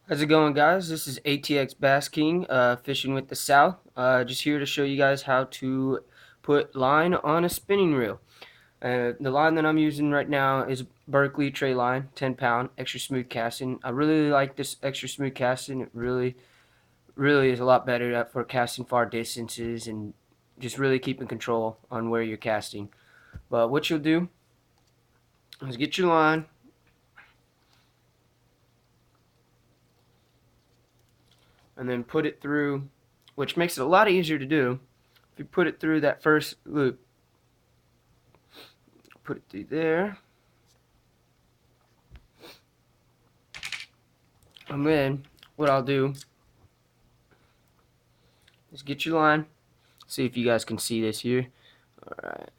How's it going, guys? This is ATXBassKing, fishing with the South. Just here to show you guys how to put line on a spinning reel. The line that I'm using right now is Berkeley tray line, 10 pound, extra smooth casting. I really like this extra smooth casting. It really is a lot better for casting far distances and just really keeping control on where you're casting. But what you'll do is get your line, and then put it through, which makes it a lot easier to do. If you put it through that first loop, put it through there, and then what I'll do is get your line. See if you guys can see this here. Alright,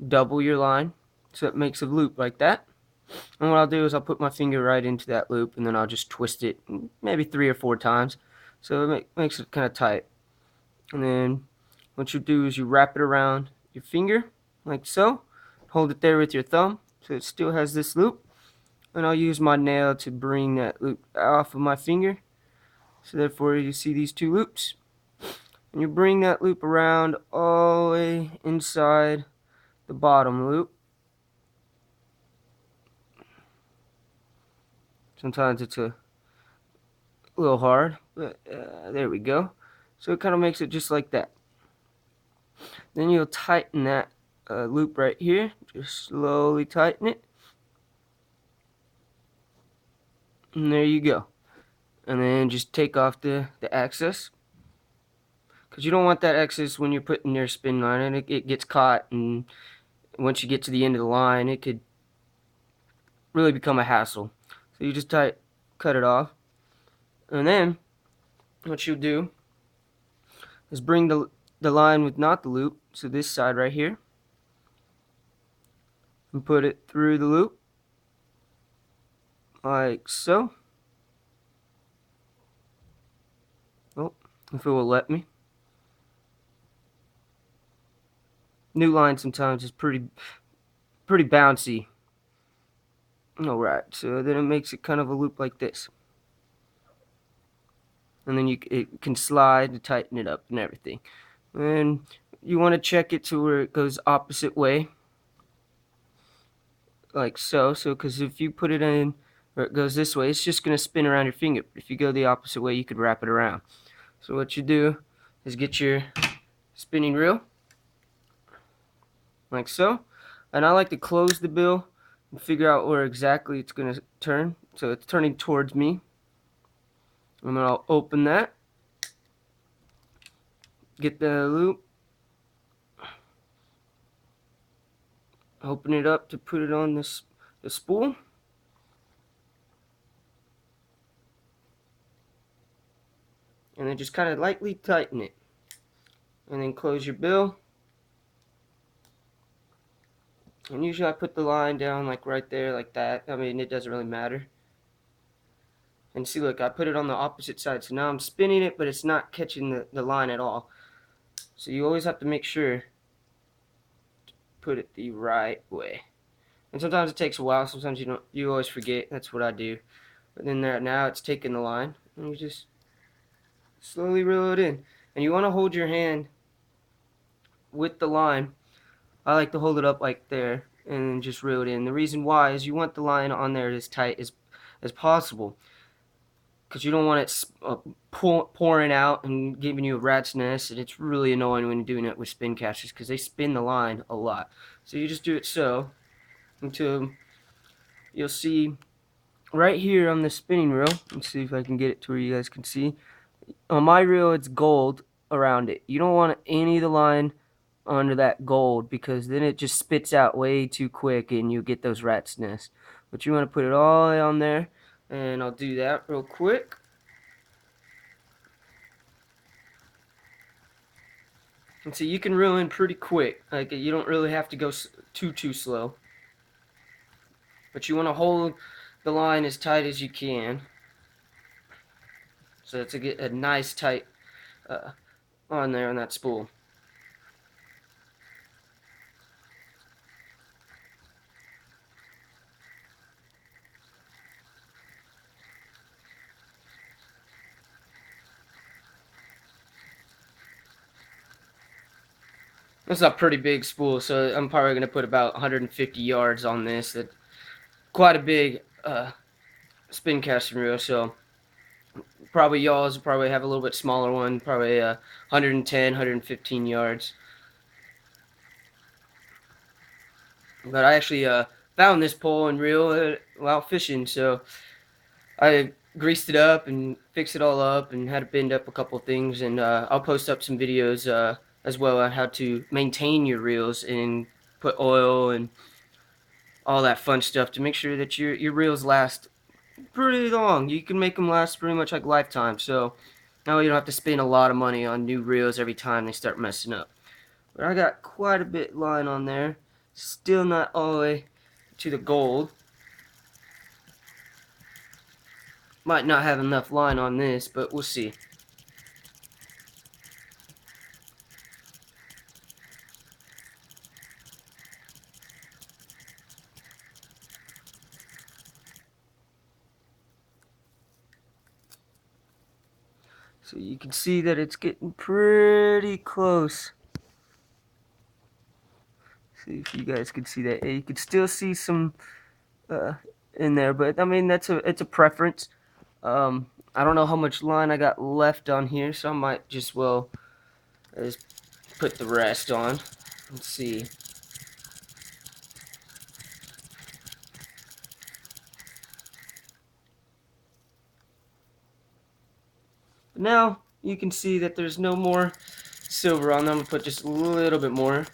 double your line so it makes a loop like that. And what I'll do is I'll put my finger right into that loop, and then I'll just twist it maybe 3 or 4 times so it makes it kind of tight. And then what you do is you wrap it around your finger like so, hold it there with your thumb so it still has this loop, and I'll use my nail to bring that loop off of my finger. So therefore you see these 2 loops, and you bring that loop around all the way inside the bottom loop. Sometimes it's a little hard, but there we go. So it kind of makes it just like that. Then you'll tighten that loop right here. Just slowly tighten it. And there you go. And then just take off the excess, because you don't want that excess when you're putting your spin line, and it gets caught, and once you get to the end of the line it could really become a hassle. So you just cut it off, and then what you'll do is bring the line with not the loop, so this side right here, and put it through the loop like so. Oh, if it will let me. New line sometimes is pretty bouncy. Alright, so then it makes it kind of a loop like this, and then it can slide to tighten it up and everything. And you want to check it to where it goes opposite way like so. Because if you put it in where it goes this way, it's just going to spin around your finger. If you go the opposite way, you could wrap it around. So what you do is get your spinning reel like so, and I like to close the bill and figure out where exactly it's going to turn. So it's turning towards me, and then I'll open that, get the loop, open it up to put it on the spool, and then just kind of lightly tighten it, and then close your bill. And usually I put the line down like right there, like that. I mean, it doesn't really matter. And see, look, I put it on the opposite side, so now I'm spinning it, but it's not catching the line at all. So you always have to make sure to put it the right way. And sometimes it takes a while, sometimes you always forget. That's what I do. But then now it's taking the line, and you just slowly reel it in. And you want to hold your hand with the line. I like to hold it up like there and just reel it in. The reason why is you want the line on there as tight as possible, because you don't want it pouring out and giving you a rat's nest, and it's really annoying when you're doing it with spin casters because they spin the line a lot. So you just do it so until you'll see right here on the spinning reel. Let's see if I can get it to where you guys can see. On my reel, it's gold around it. You don't want any of the line under that gold, because then it just spits out way too quick and you get those rat's nests. But you want to put it all on there, and I'll do that real quick. And so you can reel in pretty quick. Like, you don't really have to go too slow. But you want to hold the line as tight as you can, so it's a nice tight on there on that spool. It's a pretty big spool, so I'm probably going to put about 150 yards on this. That's quite a big spin casting reel, so probably y'all's probably have a little bit smaller one, probably 110, 115 yards. But I actually found this pole and reel while fishing, so I greased it up and fixed it all up and had to bend up a couple of things, and I'll post up some videos as well on how to maintain your reels and put oil and all that fun stuff to make sure that your reels last pretty long. You can make them last pretty much like lifetime, so now you don't have to spend a lot of money on new reels every time they start messing up. But I got quite a bit line on there, still not all the way to the gold. Might not have enough line on this, but we'll see. So you can see that it's getting pretty close. See if you guys can see that. You can still see some in there, but I mean it's a preference. I don't know how much line I got left on here, so I might just just put the rest on. Let's see. But now you can see that there's no more silver on them. I'm gonna put just a little bit more.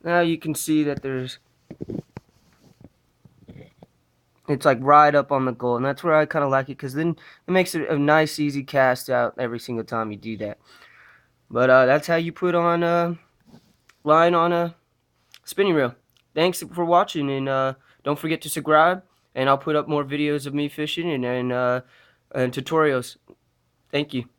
Now you can see that it's like right up on the goal, and that's where I kind of like it, because then it makes it a nice easy cast out every single time you do that. But that's how you put on line on a spinning reel. Thanks for watching, and don't forget to subscribe, and I'll put up more videos of me fishing and tutorials. Thank you.